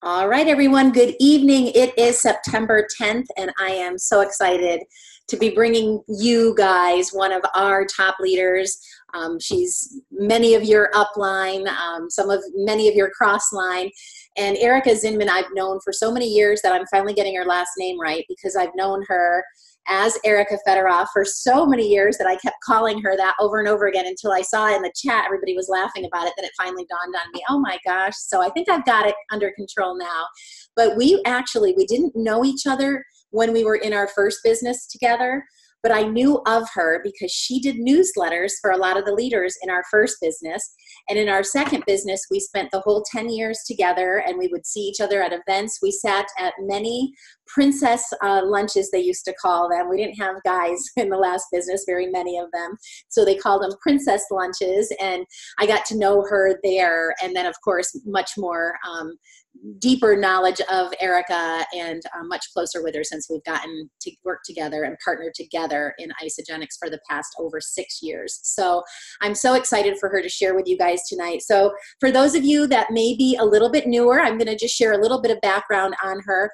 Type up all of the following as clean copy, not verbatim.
All right, everyone, good evening. It is September 10th, and I am so excited to be bringing you guys one of our top leaders. She's many of your upline, many of your crossline. And Erica Zinman, I've known for so many years that I'm finally getting her last name right, because I've known her as Erica Fedorov for so many years that I kept calling her that over and over again until I saw in the chat everybody was laughing about it. Then it finally dawned on me, oh my gosh. So I think I've got it under control now. But we didn't know each other when we were in our first business together, but I knew of her because she did newsletters for a lot of the leaders in our first business. And in our second business, we spent the whole 10 years together, and we would see each other at events. We sat at many princess lunches, they used to call them. We didn't have guys in the last business, very many of them. So they called them princess lunches, and I got to know her there. And then, of course, much more deeper knowledge of Erica, and much closer with her since we've gotten to work together and partnered together in Isogenics for the past over 6 years. So I'm so excited for her to share with you guys tonight. So for those of you that may be a little bit newer, I'm going to just share a little bit of background on her.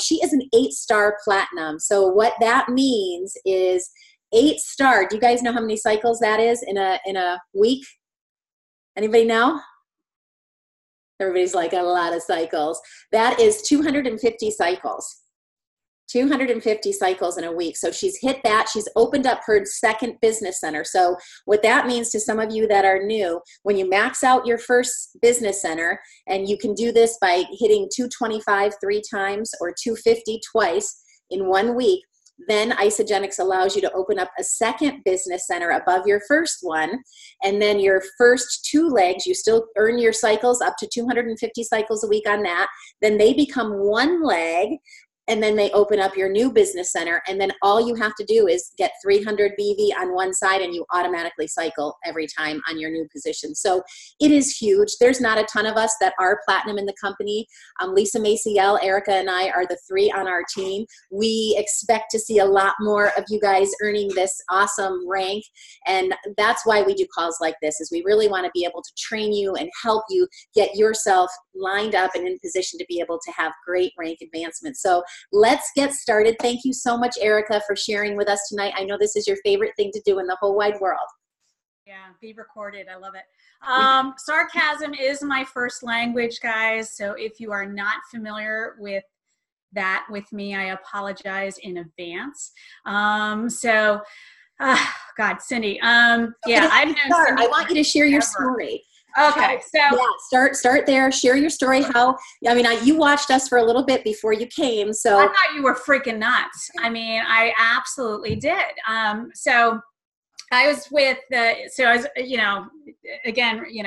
She is an 8-star platinum. So what that means is 8-star. Do you guys know how many cycles that is in a week? Anybody know? Everybody's like, a lot of cycles. That is 250 cycles. 250 cycles in a week. So she's hit that. She's opened up her second business center. So what that means to some of you that are new, when you max out your first business center, and you can do this by hitting 225 3 times or 250 twice in 1 week, then Isogenics allows you to open up a second business center above your first one. And then your first 2 legs, you still earn your cycles up to 250 cycles a week on that. Then they become 1 leg. And then they open up your new business center, and then all you have to do is get 300 BV on one side, and you automatically cycle every time on your new position. So it is huge. There's not a ton of us that are platinum in the company. Lisa Maciel, Erica, and I are the 3 on our team. We expect to see a lot more of you guys earning this awesome rank, and that's why we do calls like this, is we really want to be able to train you and help you get yourself lined up and in position to be able to have great rank advancement. So let's get started. Thank you so much, Erica, for sharing with us tonight. I know this is your favorite thing to do in the whole wide world. Yeah, be recorded. I love it. Sarcasm is my first language, guys. So if you are not familiar with that with me, I apologize in advance. God, Cindy. Yeah, I've known Cindy. I want you to share your story. Okay, so yeah, start there. Share your story. You watched us for a little bit before you came, so I thought you were freaking nuts. I mean, I absolutely did. So I was with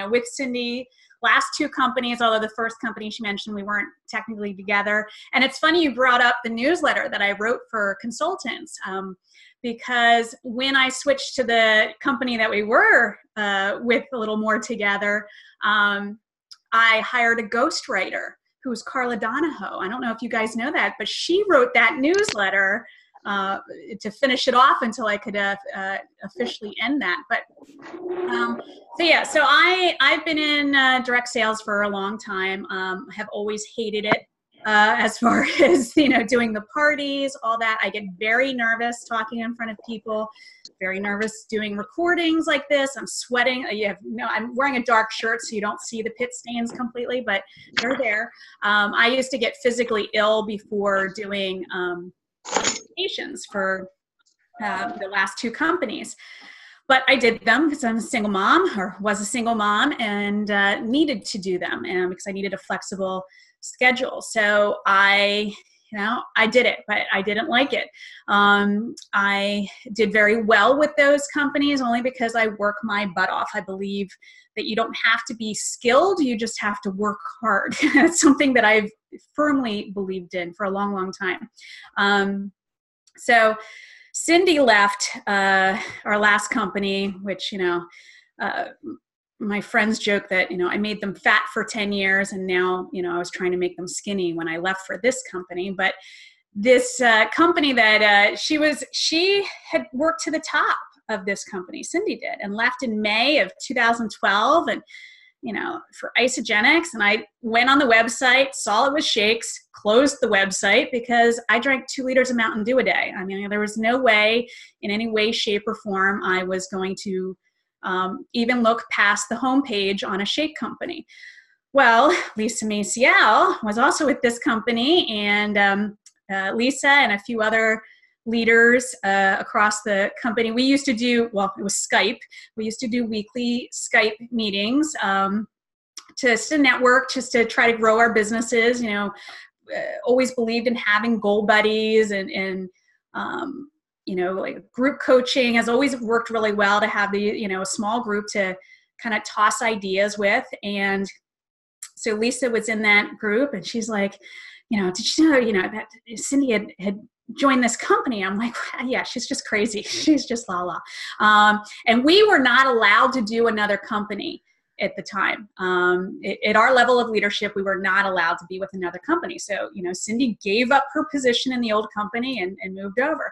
with Cindy. Last 2 companies, although the first company she mentioned, we weren't technically together. And it's funny you brought up the newsletter that I wrote for consultants. Because when I switched to the company that we were with a little more together, I hired a ghostwriter who's Carla Donahoe. I don't know if you guys know that, but she wrote that newsletter to finish it off until I could officially end that. But so I've been in direct sales for a long time. Have always hated it. As far as, doing the parties, all that. I get very nervous talking in front of people, very nervous doing recordings like this. I'm sweating. I'm wearing a dark shirt so you don't see the pit stains completely, but they're there. I used to get physically ill before doing presentations for the last 2 companies. But I did them because I'm a single mom, or was a single mom, and needed to do them because I needed a flexible schedule. So I did it, but I didn't like it. I did very well with those companies only because I work my butt off. I believe that you don't have to be skilled, you just have to work hard. It's something that I've firmly believed in for a long, long time. So Cindy left our last company, which, my friends joke that, I made them fat for 10 years and now, I was trying to make them skinny when I left for this company. But this company that she had worked to the top of this company, Cindy did, and left in May of 2012. And for Isogenics. And I went on the website, saw it was shakes, closed the website because I drank 2 liters of Mountain Dew a day. I mean, there was no way in any way, shape, or form I was going to even look past the homepage on a shake company. Well, Lisa Maciel was also with this company, and Lisa and a few other leaders across the company. We used to do, well, it was Skype. We used to do weekly Skype meetings just to network, just to try to grow our businesses. Always believed in having goal buddies and like group coaching has always worked really well to have the, a small group to kind of toss ideas with. And so Lisa was in that group, and she's like, did you know, that Cindy had joined this company? I'm like, yeah, she's just crazy. She's just la la. And we were not allowed to do another company at the time. At our level of leadership, we were not allowed to be with another company. So, Cindy gave up her position in the old company and moved over.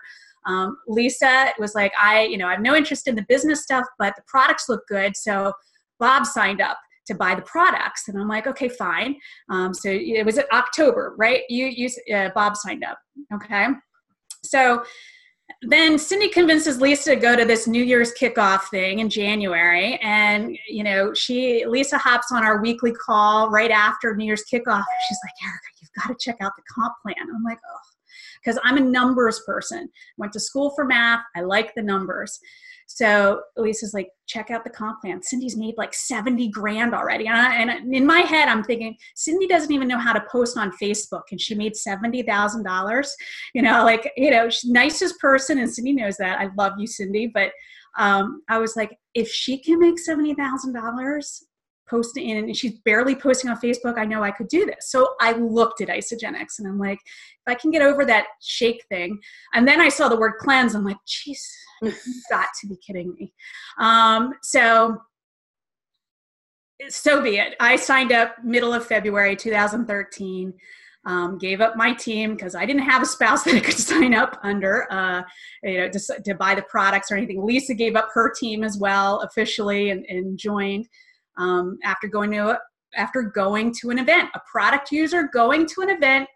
Lisa was like, I have no interest in the business stuff, but the products look good. So Bob signed up to buy the products. And I'm like, okay, fine. So it was October, right? Bob signed up. Okay. So then Cindy convinces Lisa to go to this New Year's kickoff thing in January. And, Lisa hops on our weekly call right after New Year's kickoff. She's like, Erica, you've got to check out the comp plan. I'm like, oh, because I'm a numbers person. Went to school for math. I like the numbers. So Lisa's like, check out the comp plan. Cindy's made like 70 grand already. And in my head, I'm thinking, Cindy doesn't even know how to post on Facebook, and she made $70,000. She's the nicest person, and Cindy knows that. I love you, Cindy. But I was like, if she can make $70,000 posting, and she's barely posting on Facebook, I know I could do this. So I looked at Isogenics, and I'm like, if I can get over that shake thing. And then I saw the word cleanse. I'm like, geez, you've got to be kidding me. So be it. I signed up middle of February 2013, gave up my team because I didn't have a spouse that I could sign up under, to buy the products or anything. Lisa gave up her team as well officially and joined after going to an event. A product user going to an event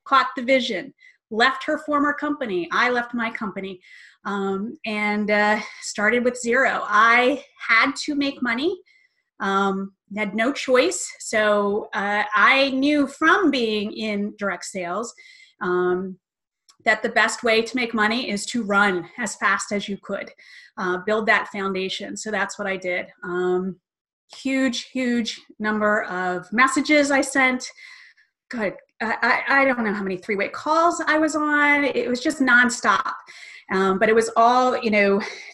caught the vision, left her former company. I left my company. And started with zero. I had to make money, had no choice. So I knew from being in direct sales that the best way to make money is to run as fast as you could, build that foundation. So that's what I did. Huge number of messages I sent. Good. I don't know how many 3-way calls I was on. It was just nonstop. But it was all,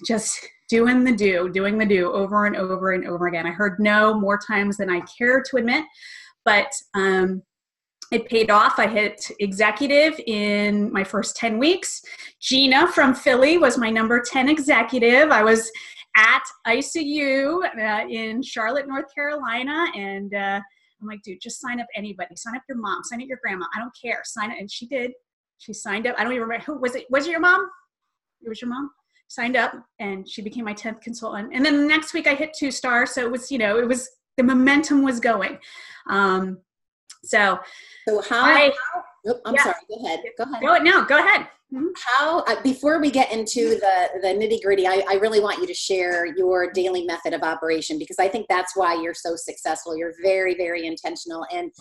just doing the do over and over and over again. I heard no more times than I care to admit, but it paid off. I hit executive in my first 10 weeks. Gina from Philly was my number 10 executive. I was at ICU in Charlotte, North Carolina, and I'm like, dude, just sign up anybody. Sign up your mom. Sign up your grandma. I don't care. Sign up. And she did. She signed up. I don't even remember. Who was it? Was it your mom? It was your mom? Signed up, and she became my 10th consultant. And then the next week I hit 2-star. So it was, the momentum was going. So how I'm sorry. Go ahead. Go ahead. Mm-hmm. How, before we get into the nitty gritty, I really want you to share your daily method of operation, because I think that's why you're so successful. You're very, very intentional. And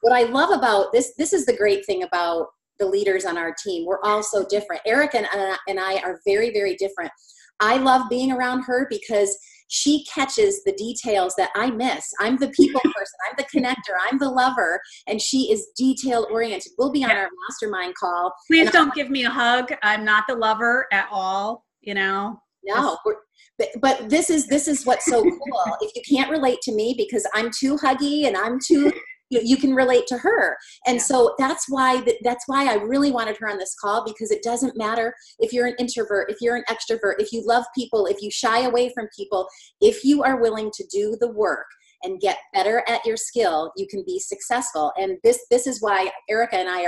what I love about this is the great thing about the leaders on our team. We're all so different. Erica and I are very, very different. I love being around her because she catches the details that I miss. I'm the people person. I'm the connector. I'm the lover. And she is detail oriented. We'll be on our mastermind call. Please don't give me a hug. I'm not the lover at all, No, but this is what's so cool. If you can't relate to me because I'm too huggy and I'm too, you can relate to her. And so that's why I really wanted her on this call, because it doesn't matter if you're an introvert, if you're an extrovert, if you love people, if you shy away from people, if you are willing to do the work and get better at your skill, you can be successful. And this is why Erica and I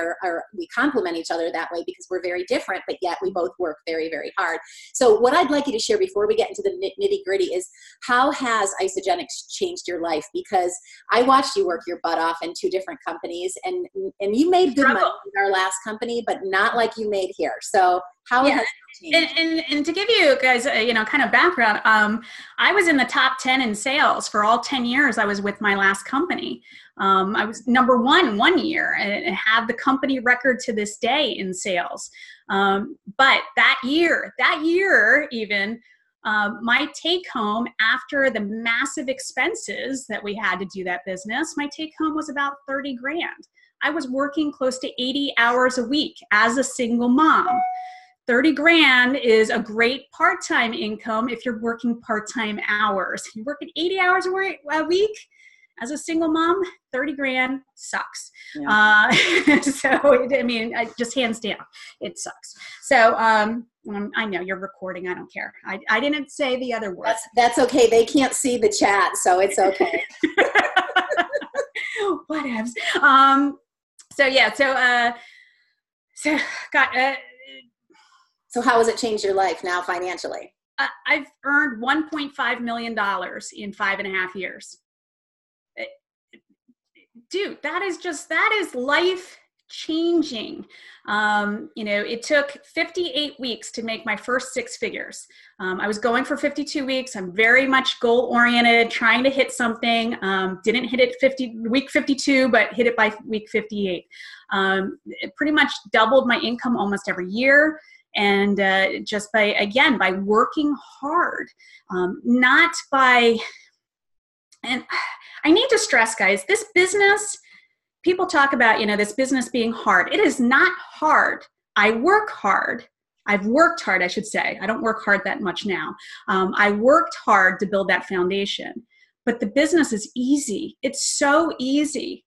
we complement each other that way, because we're very different, but yet we both work very, very hard. So what I'd like you to share before we get into the nitty gritty is, how has Isogenics changed your life? Because I watched you work your butt off in 2 different companies, and you made good money in our last company, but not like you made here. So how has it changed? And to give you guys, kind of background, I was in the top 10 in sales for all 10 years I was with my last company. I was number 1 year and have the company record to this day in sales. But that year even, my take home after the massive expenses that we had to do that business, my take home was about 30 grand. I was working close to 80 hours a week as a single mom. 30 grand is a great part-time income if you're working part-time hours. You're working 80 hours a week as a single mom, 30 grand sucks. Yeah. Just hands down, it sucks. So I know you're recording, I don't care. I didn't say the other word. That's okay. They can't see the chat, so it's okay. Whatevs. So how has it changed your life now financially? I've earned $1.5 million in 5.5 years. Dude, that is life changing. It took 58 weeks to make my first 6 figures. I was going for 52 weeks. I'm very much goal oriented, trying to hit something. Didn't hit it week 52, but hit it by week 58. It pretty much doubled my income almost every year. And just by working hard, and I need to stress, guys, this business, people talk about, this business being hard. It is not hard. I work hard. I've worked hard, I should say. I don't work hard that much now. I worked hard to build that foundation, but the business is easy. It's so easy.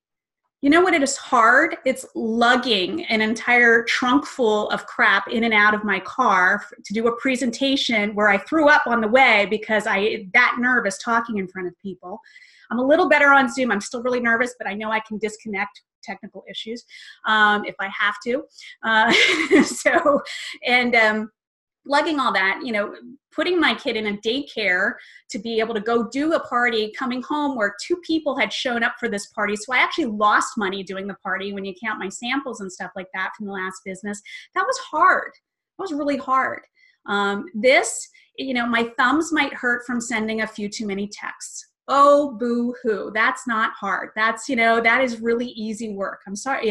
You know what it is hard? It's lugging an entire trunk full of crap in and out of my car to do a presentation where I threw up on the way because I that nervous talking in front of people. I'm a little better on Zoom. I'm still really nervous, but I know I can disconnect technical issues if I have to. Lugging all that, putting my kid in a daycare to be able to go do a party, coming home where 2 people had shown up for this party. So I actually lost money doing the party when you count my samples and stuff like that from the last business. That was hard. That was really hard. My thumbs might hurt from sending a few too many texts. Oh, boo-hoo. That's not hard. That is really easy work. I'm sorry,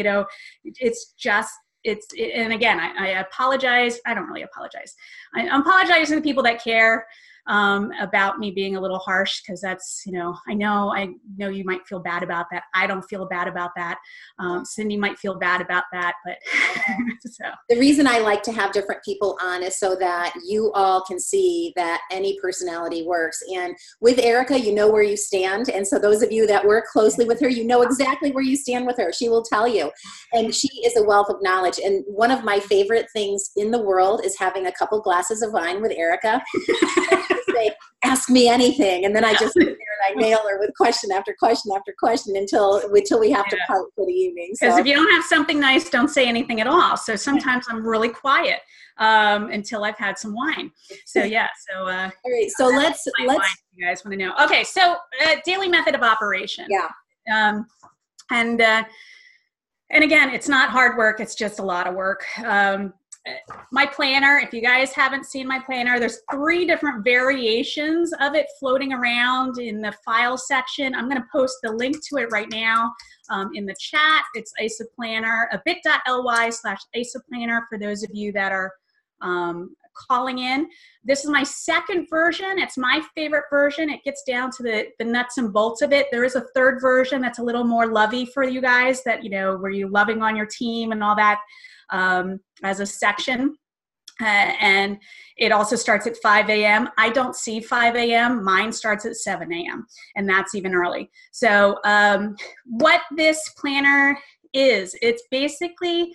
and again, I apologize. I don't really apologize. I apologize to the people that care about me being a little harsh, because that's, I know you might feel bad about that. I don't feel bad about that. Cindy might feel bad about that, but so. The reason I like to have different people on is so that you all can see that any personality works. And with Erica, you know where you stand. And so those of you that work closely with her, you know exactly where you stand with her. She will tell you. And she is a wealth of knowledge. And one of my favorite things in the world is having a couple glasses of wine with Erica. Say, ask me anything, and then I just sit there and I nail her with question after question after question until we have to part for the evening. Because if you don't have something nice, don't say anything at all. So sometimes I'm really quiet until I've had some wine. So yeah. So all right. So let's you guys want to know. Okay. So daily method of operation. Yeah. And again, it's not hard work. It's just a lot of work. My planner, if you guys haven't seen my planner, there's 3 different variations of it floating around in the file section. I'm going to post the link to it right now in the chat. It's isoplanner, bit.ly/isoplanner for those of you that are calling in. This is my 2nd version. It's my favorite version. It gets down to the nuts and bolts of it. There is a 3rd version that's a little more lovey for you guys, that, where you're loving on your team and all that. As a section, and it also starts at 5 a.m. I don't see 5 a.m. Mine starts at 7 a.m. and that's even early. So what this planner is, it's basically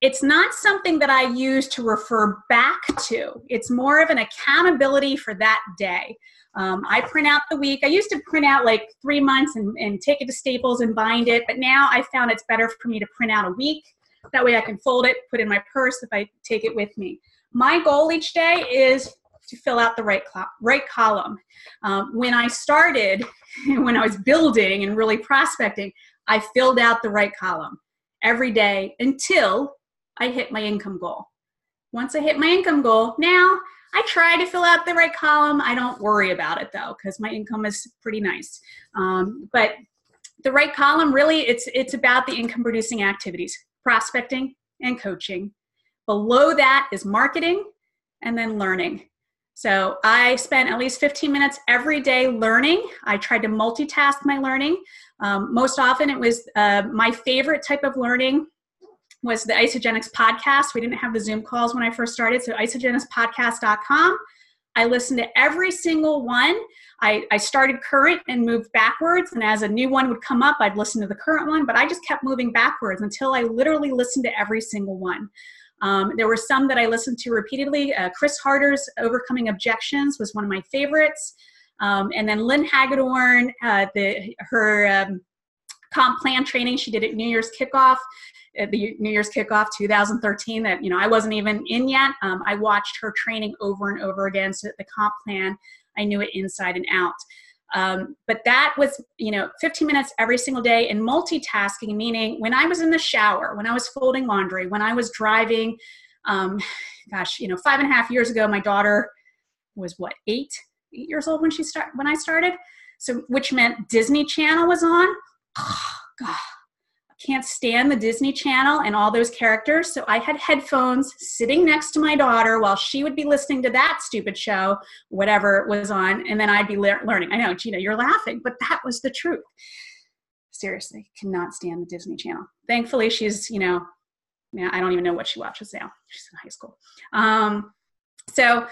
it's not something that I use to refer back to. It's more of an accountability for that day. I print out the week. I used to print out like 3 months and take it to Staples and bind it, but now I found it's better for me to print out a week. That way I can fold it, put it in my purse if I take it with me. My goal each day is to fill out the right column. When I started, when I was building and really prospecting, I filled out the right column every day until I hit my income goal. Once I hit my income goal, now I try to fill out the right column. I don't worry about it though, because my income is pretty nice. But the right column, really, it's about the income producing activities, prospecting and coaching. Below that is marketing and then learning. So I spent at least 15 minutes every day learning. I tried to multitask my learning. Most often it was my favorite type of learning was the Isogenics podcast. We didn't have the Zoom calls when I first started. So isogenicspodcast.com. I listened to every single one. I started current and moved backwards. And as a new one would come up, I'd listen to the current one, but I just kept moving backwards until I literally listened to every single one. There were some that I listened to repeatedly. Chris Harder's Overcoming Objections was one of my favorites. And then Lynn Hagedorn, her comp plan training she did at New Year's Kickoff, the New Year's Kickoff 2013 that, I wasn't even in yet. I watched her training over and over again, so that the comp plan, I knew it inside and out. But that was, 15 minutes every single day, and multitasking, meaning when I was in the shower, when I was folding laundry, when I was driving, 5.5 years ago, my daughter was 8 years old when I started. So, which meant Disney Channel was on. Oh, God, I can't stand the Disney Channel and all those characters. So I had headphones sitting next to my daughter while she would be listening to that stupid show, whatever was on, and then I'd be learning. I know, Gina, you're laughing, but that was the truth. Seriously, cannot stand the Disney Channel. Thankfully, she's, I don't even know what she watches now. She's in high school. So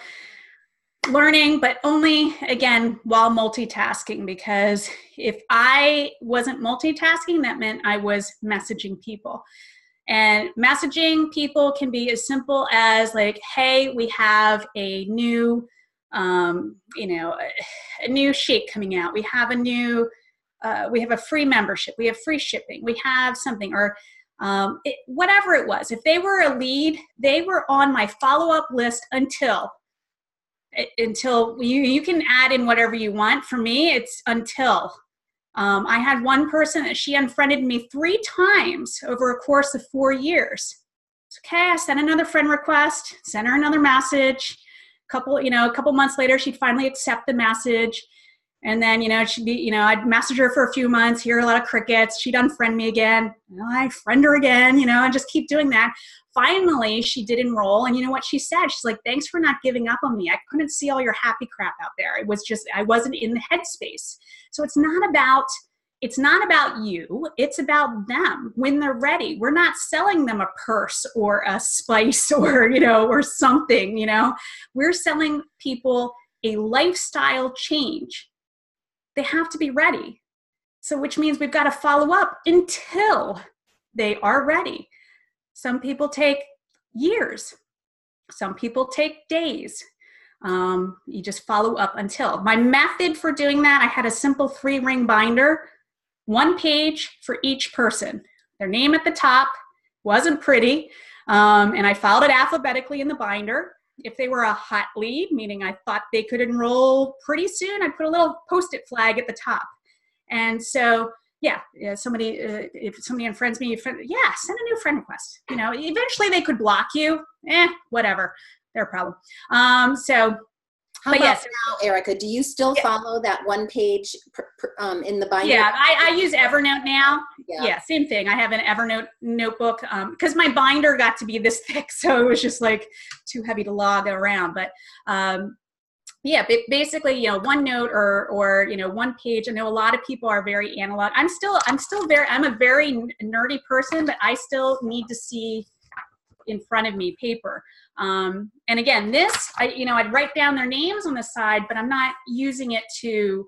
learning, but only, again, while multitasking, because if I wasn't multitasking, that meant I was messaging people. And messaging people can be as simple as like, hey, we have a new, a new shake coming out. We have we have a free membership. We have free shipping. We have something, or whatever it was. If they were a lead, they were on my follow-up list until you can add in whatever you want. For me, it's until. I had one person that she unfriended me 3 times over a course of 4 years. It's okay. I sent another friend request, sent her another message. A couple months later, she'd finally accept the message. And then, she'd be, I'd message her for a few months, hear a lot of crickets. She'd unfriend me again. I'd friend her again, and just keep doing that. Finally, she did enroll. And you know what she said? She's like, thanks for not giving up on me. I couldn't see all your happy crap out there. It was just, I wasn't in the headspace. So it's not about you. It's about them when they're ready. We're not selling them a purse or a spice or, or something, We're selling people a lifestyle change. They have to be ready. So which means we've got to follow up until they are ready. Some people take years. Some people take days. You just follow up until. My method for doing that, I had a simple 3-ring binder, 1 page for each person. Their name at the top, wasn't pretty, and I filed it alphabetically in the binder. If they were a hot lead, meaning I thought they could enroll pretty soon, I'd put a little Post-it flag at the top. And so, if somebody unfriends me, send a new friend request. Eventually they could block you. Whatever, their problem. How about now, Erica? Do you still follow that 1 page in the binder? Yeah, I use Evernote now. Yeah, same thing. I have an Evernote notebook because my binder got to be this thick, so it was just like too heavy to log around. But basically, one note or 1 page. I know a lot of people are very analog. I'm a very nerdy person, but I still need to see in front of me paper. And again, I'd write down their names on the side, but I'm not using it to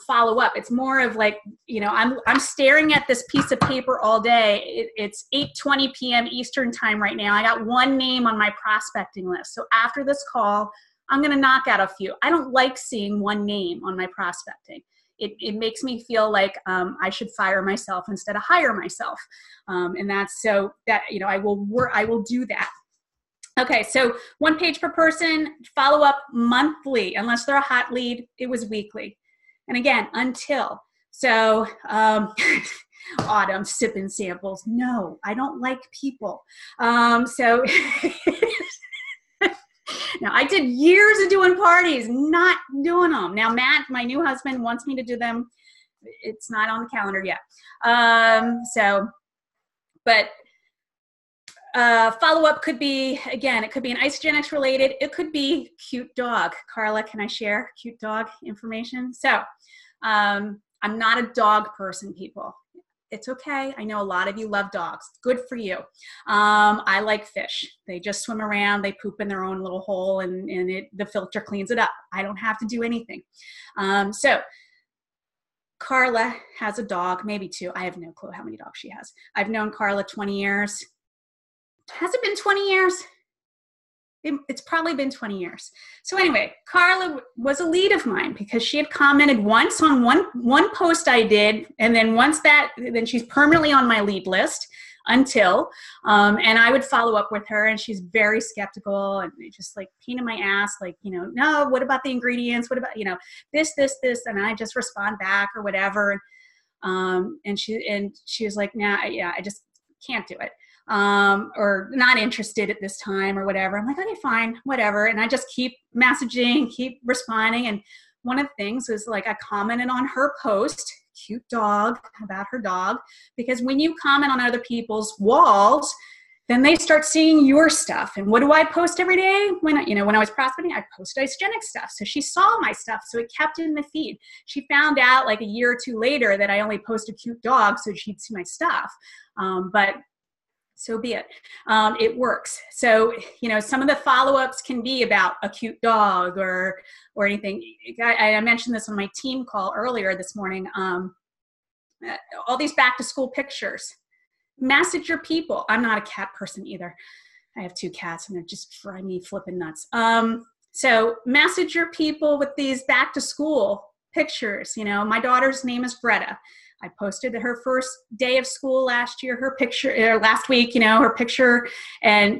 follow up. It's more of like, I'm staring at this piece of paper all day. It's 8:20 p.m. Eastern time right now. I got one name on my prospecting list. So after this call, I'm going to knock out a few. I don't like seeing one name on my prospecting. It makes me feel like I should fire myself instead of hire myself. And that's so that, I will do that. Okay, so 1 page per person, follow up monthly. Unless they're a hot lead, it was weekly. And again, until. So Autumn, sipping samples. No, I don't like people. So now I did years of doing parties, not doing them. Now Matt, my new husband, wants me to do them. It's not on the calendar yet. Follow-up could be, again, it could be an Isagenix related. It could be cute dog. Carla, can I share cute dog information? So I'm not a dog person, people. It's okay. I know a lot of you love dogs. Good for you. I like fish. They just swim around. They poop in their own little hole, and the filter cleans it up. I don't have to do anything. So Carla has a dog, maybe 2. I have no clue how many dogs she has. I've known Carla 20 years. Has it been 20 years? It's probably been 20 years. So anyway, Carla was a lead of mine because she had commented once on one post I did, and then then she's permanently on my lead list until, and I would follow up with her, and she's very skeptical and just like pain in my ass, like, no, what about the ingredients? What about, this, and I just respond back or whatever. And she was like, nah, yeah, I just can't do it. Or not interested at this time or whatever. I'm like, okay, fine, whatever. And I just keep messaging, keep responding. And one of the things is like, I commented on her post, cute dog, about her dog, because when you comment on other people's walls, then they start seeing your stuff. And what do I post every day? When I was prospecting, I post Isagenix stuff. So she saw my stuff. So it kept in the feed. She found out like a year or 2 later that I only posted cute dog, so she'd see my stuff. But so be it. It works. So, some of the follow-ups can be about a cute dog or anything. I mentioned this on my team call earlier this morning. All these back-to-school pictures. Message your people. I'm not a cat person either. I have 2 cats, and they're just driving me flipping nuts. So message your people with these back-to-school pictures. My daughter's name is Greta. I posted her first day of school last year, her picture, last week, her picture. And,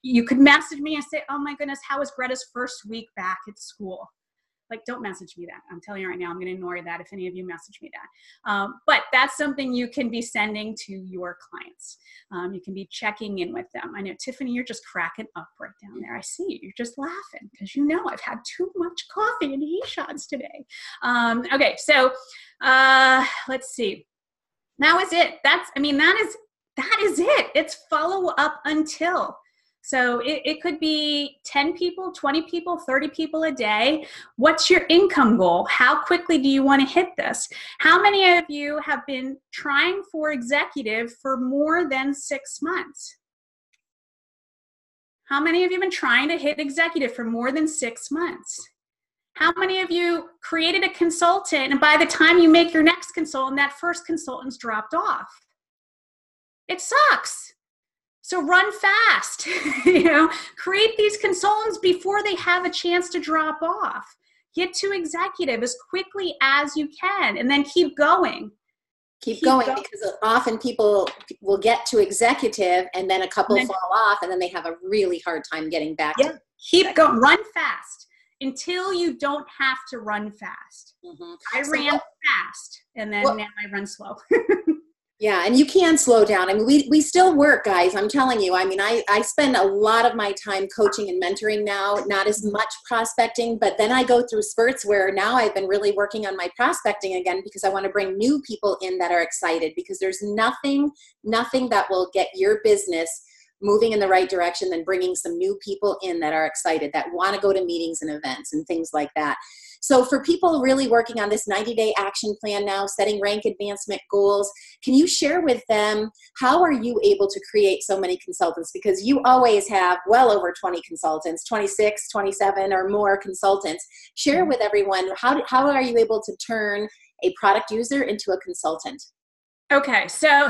you could message me and say, oh my goodness, how was Greta's first week back at school? Like, don't message me that. I'm telling you right now, I'm going to ignore that if any of you message me that. But that's something you can be sending to your clients. You can be checking in with them. I know, Tiffany, you're just cracking up right down there. I see you. You're just laughing because I've had too much coffee and e-shots today. Okay, so let's see. That was it. That is it. It's follow up until. So it could be 10 people, 20 people, 30 people a day. What's your income goal? How quickly do you want to hit this? How many of you have been trying for executive for more than 6 months? How many of you have been trying to hit executive for more than 6 months? How many of you created a consultant and by the time you make your next consultant, that first consultant's dropped off? It sucks. So run fast, create these consultants before they have a chance to drop off. Get to executive as quickly as you can and then keep going. Keep going because often people will get to executive and then a couple fall off and then they have a really hard time getting back. Yeah, keep going, run fast until you don't have to run fast. Mm-hmm. I ran fast and then now I run slow. Yeah, and you can slow down. I mean, we still work, guys. I'm telling you. I mean, I spend a lot of my time coaching and mentoring now, not as much prospecting, but then I go through spurts where now I've been really working on my prospecting again because I want to bring new people in that are excited because there's nothing that will get your business moving in the right direction than bringing some new people in that are excited, that want to go to meetings and events and things like that. So for people really working on this 90-day action plan now, setting rank advancement goals, can you share with them, how are you able to create so many consultants? Because you always have well over 20 consultants, 26, 27 or more consultants. Share with everyone, how are you able to turn a product user into a consultant? Okay, so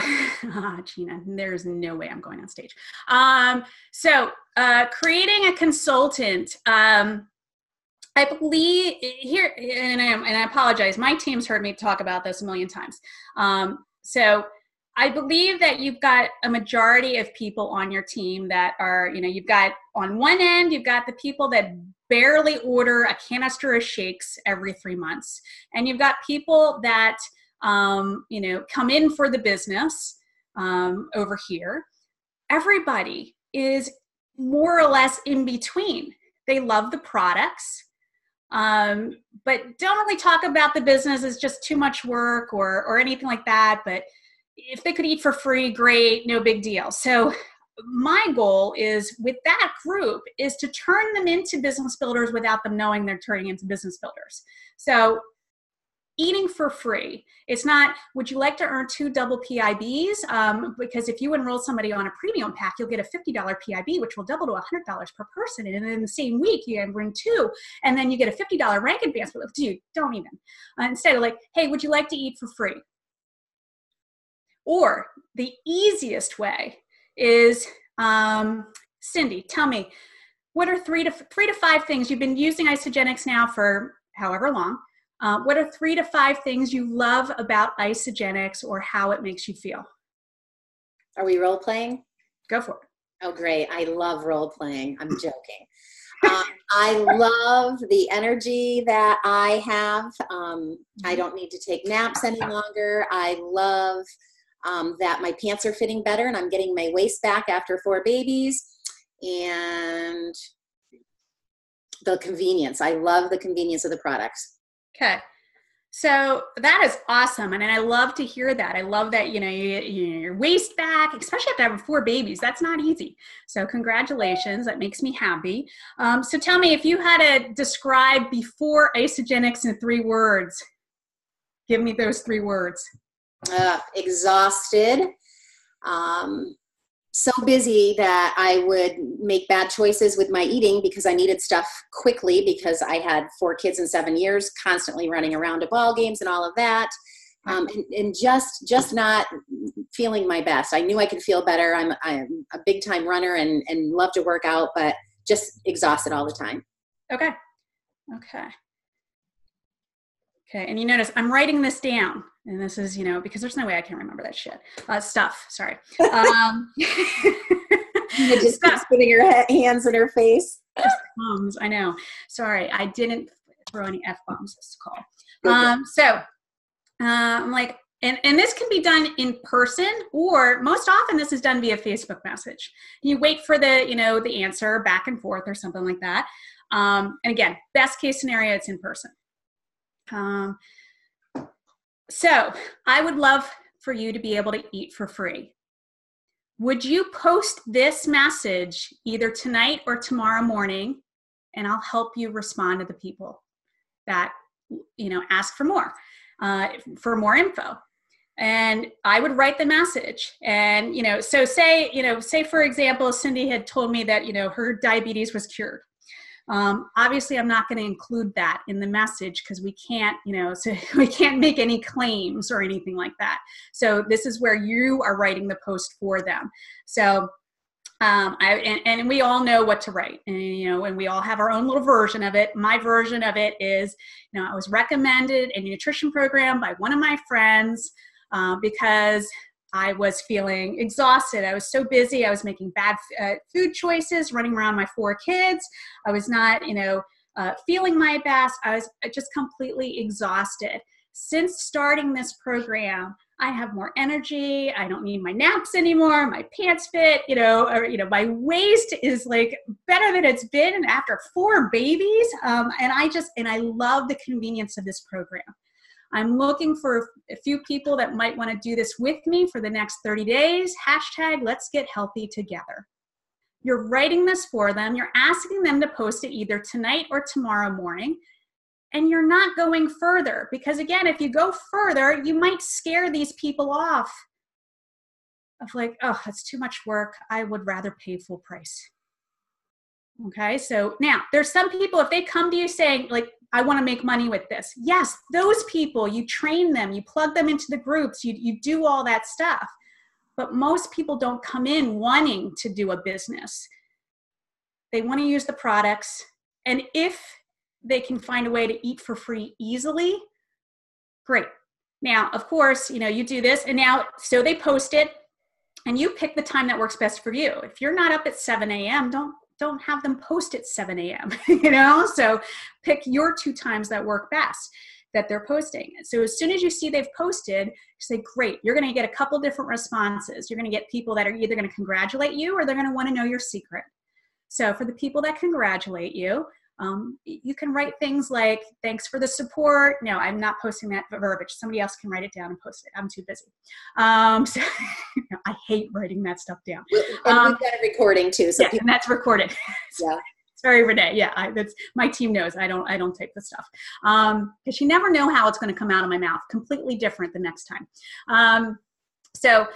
Gina, there's no way I'm going on stage. Creating a consultant, I believe here, and I apologize, my team's heard me talk about this a million times. So I believe that you've got a majority of people on your team that are, you've got on one end, you've got the people that barely order a canister of shakes every 3 months. And you've got people that, come in for the business over here. Everybody is more or less in between. They love the products, but don't really talk about the business as just too much work or anything like that. But if they could eat for free, great, no big deal. So my goal is with that group is to turn them into business builders without them knowing they're turning into business builders. So eating for free. It's not, would you like to earn 2 double PIBs? Because if you enroll somebody on a premium pack, you'll get a $50 PIB, which will double to $100 per person. And then in the same week, you earn 2, and then you get a $50 rank advancement. Dude, don't even. Instead of like, hey, would you like to eat for free? Or the easiest way is, Cindy, tell me, what are 3 to 5 things you've been using Isagenix now for however long? What are 3 to 5 things you love about Isagenix or how it makes you feel? Are we role playing? Go for it. Oh, great. I love role playing. I'm joking. I love the energy that I have. I don't need to take naps any longer. I love that my pants are fitting better and I'm getting my waist back after 4 babies. And the convenience. I love the convenience of the products. Okay. So that is awesome. And I love to hear that. I love that, your waist back, especially after having 4 babies. That's not easy. So congratulations. That makes me happy. So tell me, if you had to describe before Isagenix in 3 words, give me those 3 words. Exhausted. So busy that I would make bad choices with my eating because I needed stuff quickly because I had 4 kids in 7 years, constantly running around to ball games and all of that. And just not feeling my best. I knew I could feel better. I'm a big time runner and love to work out, but just exhausted all the time. Okay. And you notice I'm writing this down. And this is, because there's no way I can remember that shit. Stuff, sorry. You just keep putting your hands in her face. F-bombs, I know. Sorry, I didn't throw any F-bombs, it's called. I'm like, and this can be done in person, or most often this is done via Facebook message. You wait for the, the answer back and forth or something like that. And again, best case scenario, it's in person. So I would love for you to be able to eat for free. Would you post this message either tonight or tomorrow morning, and I'll help you respond to the people that, ask for more info. And I would write the message. And, so say for example, Cindy had told me that, her diabetes was cured. Obviously, I'm not going to include that in the message because we can't, so we can't make any claims or anything like that. So this is where you are writing the post for them. So, and we all know what to write, and and we all have our own little version of it. My version of it is, I was recommended a nutrition program by one of my friends because I was feeling exhausted. I was so busy. I was making bad food choices, running around my 4 kids. I was not, feeling my best. I was just completely exhausted. Since starting this program, I have more energy. I don't need my naps anymore. My pants fit, my waist is like better than it's been after 4 babies. And I love the convenience of this program. I'm looking for a few people that might want to do this with me for the next 30 days. # let's get healthy together. You're writing this for them. You're asking them to post it either tonight or tomorrow morning. and you're not going further. Because again, if you go further, you might scare these people off of like, oh, that's too much work. I would rather pay full price. Okay, so now there's some people, if they come to you saying like, I want to make money with this. Yes, those people, you train them, you plug them into the groups, you do all that stuff. But most people don't come in wanting to do a business. They want to use the products. And if they can find a way to eat for free easily, great. Now, of course, you do this and now, so they post it and you pick the time that works best for you. If you're not up at 7 a.m., don't have them post at 7 a.m., So pick your 2 times that work best that they're posting. So as soon as you see they've posted, say, great, you're going to get a couple different responses. You're going to get people that are either going to congratulate you or they're going to want to know your secret. So for the people that congratulate you, you can write things like, thanks for the support. No, I'm not posting that verbiage. Somebody else can write it down and post it. I'm too busy. So I hate writing that stuff down. And we've got a recording too. So and that's recorded. Yeah. Sorry, Renee. Yeah, that's my team knows. I don't take the stuff because you never know how it's going to come out of my mouth. Completely different the next time. So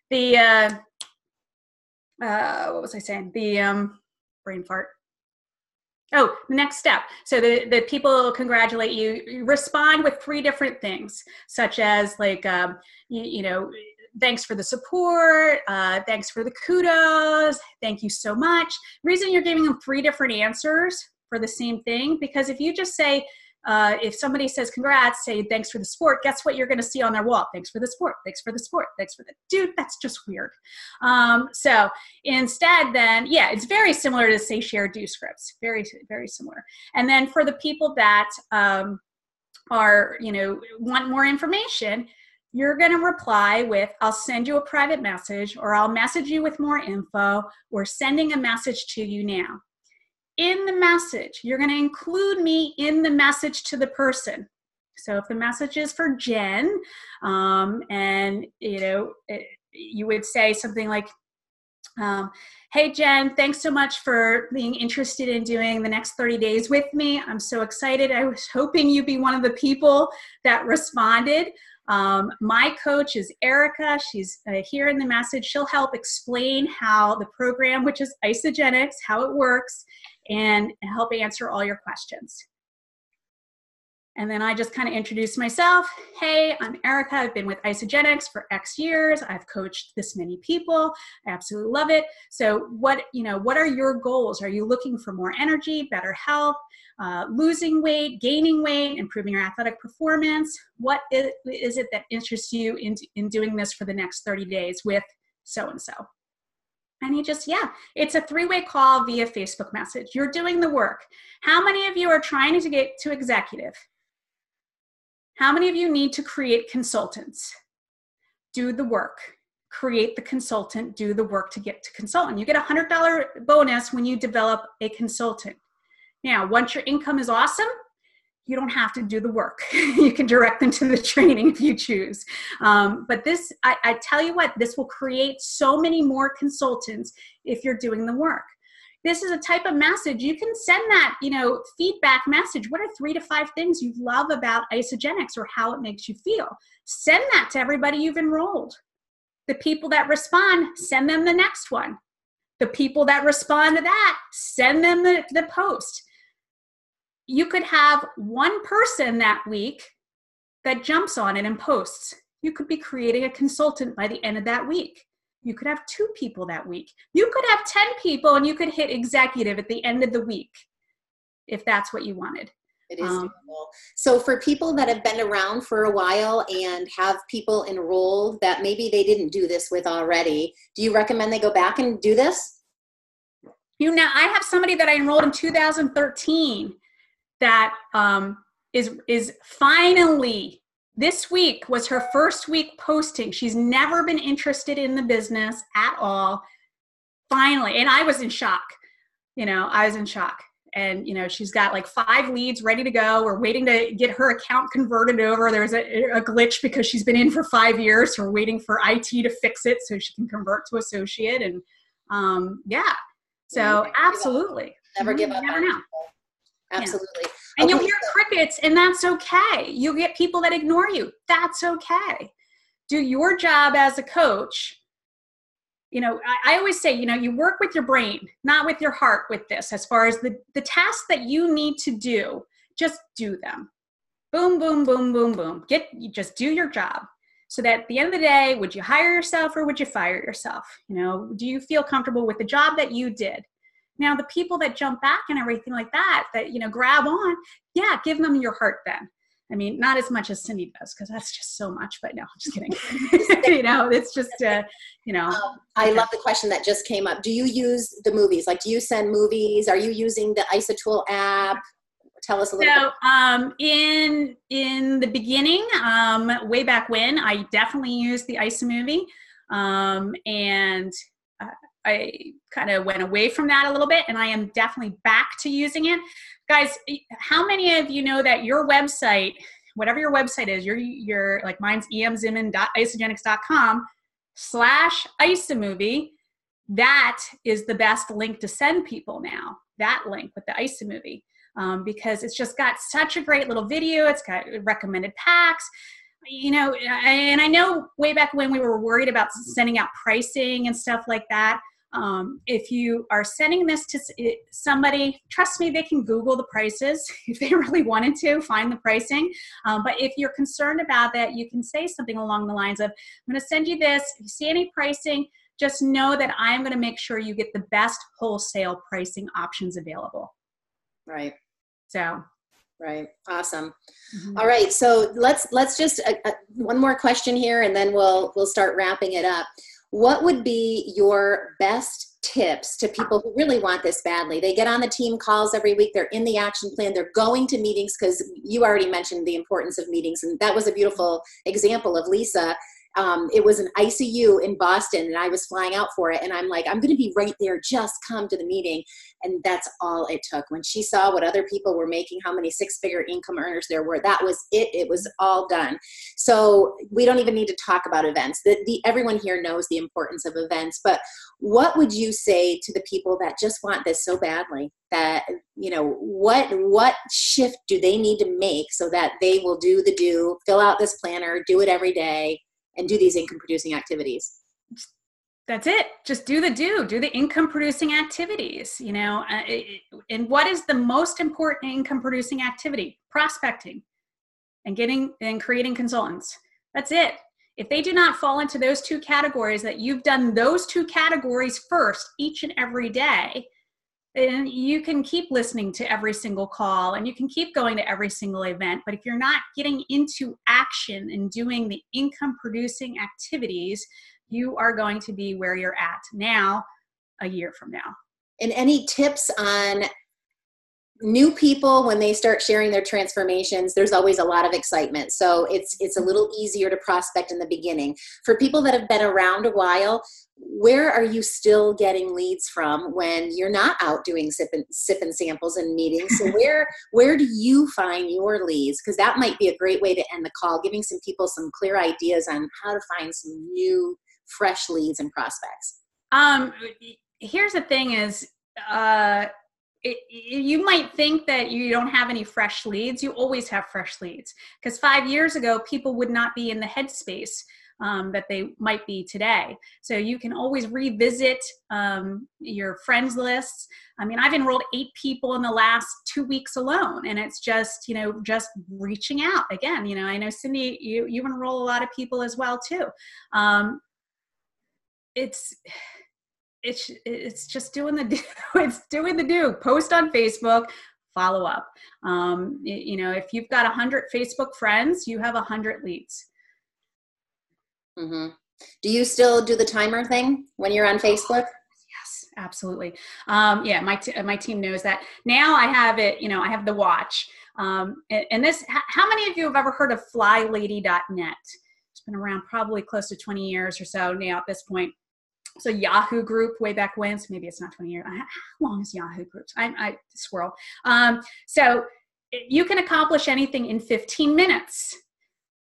the what was I saying? The brain fart. Oh, the next step. So the people congratulate you. You respond with 3 different things, such as like thanks for the support, thanks for the kudos, thank you so much. The reason you're giving them 3 different answers for the same thing, because if you just say, if somebody says congrats, say thanks for the support, guess what you're going to see on their wall? Thanks for the support, thanks for the support, thanks for the, dude, that's just weird. So instead then, yeah, it's very similar to say share do scripts, very, very similar. And then for the people that are, want more information, you're going to reply with, I'll send you a private message, or I'll message you with more info, or sending a message to you now. In the message, you're going to include me in the message to the person. So if the message is for Jen, and you would say something like, hey Jen, thanks so much for being interested in doing the next 30 days with me. I'm so excited. I was hoping you'd be one of the people that responded. My coach is Erica. She's here in the message. She'll help explain how the program, which is Isogenics, how it works, and help answer all your questions. And then I just kind of introduce myself. Hey, I'm Erica. I've been with Isogenics for X years. I've coached this many people. I absolutely love it. So what are your goals? Are you looking for more energy, better health, losing weight, gaining weight, improving your athletic performance? What is it that interests you in doing this for the next 30 days with so-and-so? And you just, it's a 3-way call via Facebook message. You're doing the work. How many of you are trying to get to executive? How many of you need to create consultants? Do the work. Create the consultant. Do the work to get to consultant. You get a $100 bonus when you develop a consultant. Now, once your income is awesome, you don't have to do the work. You can direct them to the training if you choose. But this, I tell you what, this will create so many more consultants if you're doing the work. This is a type of message. You can send that, feedback message. What are 3 to 5 things you love about Isogenics or how it makes you feel? Send that to everybody you've enrolled. The people that respond, send them the next one. The people that respond to that, send them the post. You could have one person that week that jumps on it and posts. You could be creating a consultant by the end of that week. You could have 2 people that week. You could have 10 people and you could hit executive at the end of the week if that's what you wanted. It is doable. So for people that have been around for a while and have people enrolled that maybe they didn't do this with already, do you recommend they go back and do this? I have somebody that I enrolled in 2013 that is finally, this week was her first week posting. She's never been interested in the business at all. Finally, and I was in shock. I was in shock. And, she's got like 5 leads ready to go. We're waiting to get her account converted over. There's a glitch because she's been in for 5 years. So we're waiting for IT to fix it so she can convert to associate. And so absolutely. Never give up. Never know. Absolutely. And you'll Okay. hear crickets, and that's okay. You'll get people that ignore you. That's okay. Do your job as a coach. I always say, you work with your brain, not with your heart with this. As far as the tasks that you need to do, just do them. Boom, boom, boom, boom, boom. You just do your job. So that at the end of the day, would you hire yourself or would you fire yourself? Do you feel comfortable with the job that you did? Now, the people that jump back and everything like that, grab on, yeah, give them your heart then. I mean, not as much as Cindy does, because that's just so much, but no, I'm just kidding. It's just, I love the question that just came up. Do you use the movies? Like, do you send movies? Are you using the ISATool app? Tell us a little bit. So in the beginning, way back when, I definitely used the iSaMovie, and I kind of went away from that a little bit, and I am definitely back to using it. Guys, how many of you know that your website, whatever your website is, your like mine's emzinman.isagenix.com/iSaMovie, that is the best link to send people now, that link with the iSaMovie. Because it's just got such a great little video. It's got recommended packs, and I know way back when we were worried about sending out pricing and stuff like that. If you are sending this to somebody, trust me, they can Google the prices if they really wanted to find the pricing. But if you're concerned about that, you can say something along the lines of, I'm going to send you this. If you see any pricing, just know that I'm going to make sure you get the best wholesale pricing options available. Right. So. Right. Awesome. Mm-hmm. All right. So let's just one more question here, and then we'll start wrapping it up. What would be your best tips to people who really want this badly? They get on the team calls every week. They're in the action plan. They're going to meetings, because you already mentioned the importance of meetings. And that was a beautiful example of Lisa. It was an ICU in Boston, and I was flying out for it. And I'm like, I'm going to be right there. Just come to the meeting. And that's all it took. When she saw what other people were making, how many six-figure income earners there were, that was it. It was all done. So we don't even need to talk about events. Everyone here knows the importance of events. But what would you say to the people that just want this so badly? That, what shift do they need to make so that they will fill out this planner, do it every day, and do these income producing activities? That's it. Just do the income producing activities, and what is the most important income producing activity? Prospecting and creating consultants. That's it. If they do not fall into those two categories, that you've done those two categories first each and every day, then you can keep listening to every single call and you can keep going to every single event. But if you're not getting into action and doing the income producing activities, you are going to be where you're at now a year from now. And any tips on new people when they start sharing their transformations? There's always a lot of excitement. So it's a little easier to prospect in the beginning. For people that have been around a while, where are you still getting leads from when you're not out doing sipping samples and meetings? So where do you find your leads? Because that might be a great way to end the call, giving some people some clear ideas on how to find some new, fresh leads and prospects. Here's the thing is, you might think that you don't have any fresh leads. You always have fresh leads, because 5 years ago, people would not be in the headspace that they might be today. So you can always revisit your friends lists. I mean, I've enrolled 8 people in the last 2 weeks alone, and it's just, just reaching out again. I know Cindy, you enroll a lot of people as well too. It's just doing the do. It's doing the do. Post on Facebook, follow up. If you've got 100 Facebook friends, you have 100 leads. Mm-hmm. Do you still do the timer thing when you're on Facebook? Yes, absolutely. Yeah, my team knows that. Now I have it, I have the watch. And this, how many of you have ever heard of flylady.net? It's been around probably close to 20 years or so now at this point. So Yahoo group way back when, so maybe it's not 20 years. How long is Yahoo groups? I squirrel. So you can accomplish anything in 15 minutes.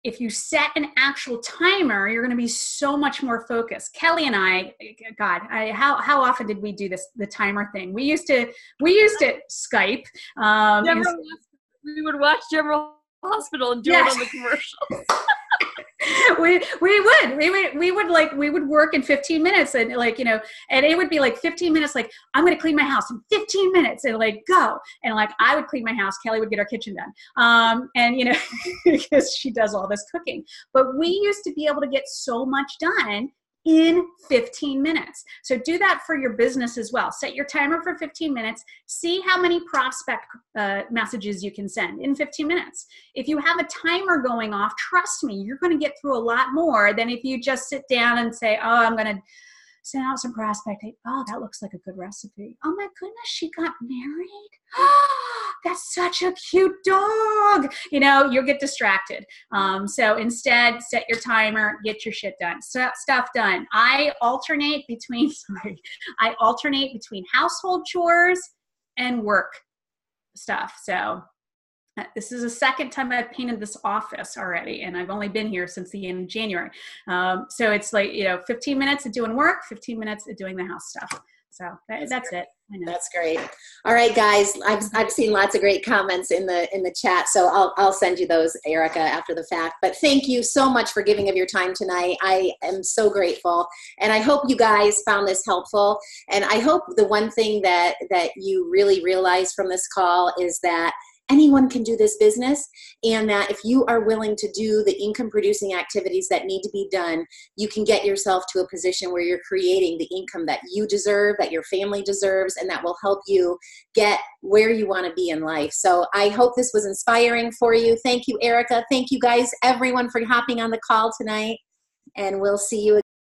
if you set an actual timer, you're going to be so much more focused. Kelly and I, God, how often did we do this, the timer thing? We used to Skype. We would watch General Hospital and do it on the commercials. we would work in 15 minutes and like, and it would be like 15 minutes, like I'm going to clean my house in 15 minutes and like go. And like, I would clean my house. Kelly would get our kitchen done. And because she does all this cooking, but we used to be able to get so much done in 15 minutes. So do that for your business as well. Set your timer for 15 minutes. See how many prospect messages you can send in 15 minutes. If you have a timer going off, trust me, you're going to get through a lot more than if you just sit down and say, oh, I'm going to send out some prospect. Oh, that looks like a good recipe. Oh my goodness, she got married. That's such a cute dog. You'll get distracted. So instead, set your timer, get your shit done, stuff done. I alternate between household chores and work stuff. So this is the second time I've painted this office already, and I've only been here since the end of January. So it's like, 15 minutes of doing work, 15 minutes of doing the house stuff. So that's it. I know. That's great. All right, guys. I've seen lots of great comments in the chat, so I'll send you those, Erica, after the fact. But thank you so much for giving of your time tonight. I am so grateful, and I hope you guys found this helpful. And I hope the one thing that you really realize from this call is that anyone can do this business, and that if you are willing to do the income producing activities that need to be done, you can get yourself to a position where you're creating the income that you deserve, that your family deserves, and that will help you get where you want to be in life. So I hope this was inspiring for you. Thank you, Erica. Thank you guys, everyone, for hopping on the call tonight, and we'll see you again.